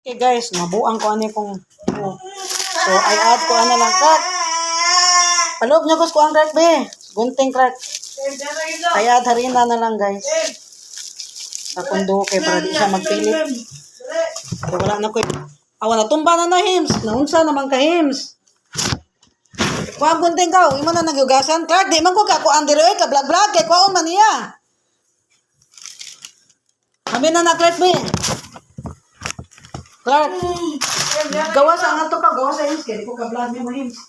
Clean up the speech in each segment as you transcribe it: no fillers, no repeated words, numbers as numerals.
Okay guys, mabuang ko ano kung so I add ko ano lang crack. Paloob niyo ko ang crack be. Gunting crack. I add harina na lang guys. Sa kundo kay para di siya magpilit. So wala na ko. Awa na tumba na na hims. Naunsa naman ka hims. Kuha gunting ka, imo na nagyugasan crack. Di man ko ka kuan diri ka vlog kay kuon man niya. Amin na crack be. Clark, gawa sa nga to pa, gawa sa hims. Kaya di ko ka-vlog niya mo hims.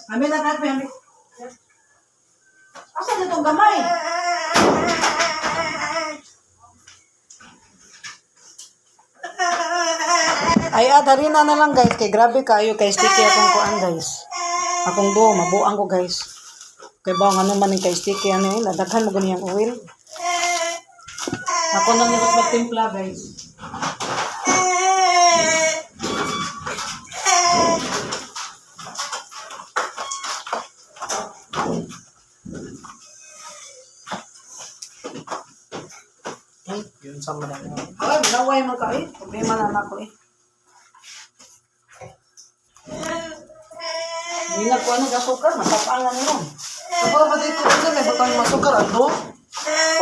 Amin na Clark, amin. Asan na itong gamay? Ay, harina na lang guys. Kaya grabe kayo, kay sticky akong kuan guys. Akong do, mabuang ko guys. Kaya ba, ano man yung kay sticky, ano yun, nadaghan mo ganyan oil. Ako nang nilot magtimpla guys. Yun sa mga Ay, naway mo ka eh. Problema na ako eh. Hindi na ko ano gasukar, matapangan mo. Ako ba dito ito may butang yung masukar ano?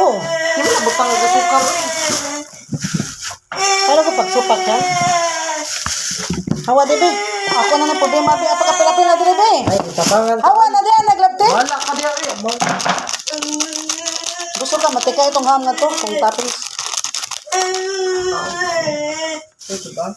Oh, hindi na butang ng gasukar eh. Para ko pagsupak yan. Hawa dibe. Ako na na problema be. Apa kapil-apil na dibe. Ay, tabangan. Hawa na diyan, naglabte. Wala ka diya rin. Gusto ka, matika itong ham na to. Kung tapis. Ito ba?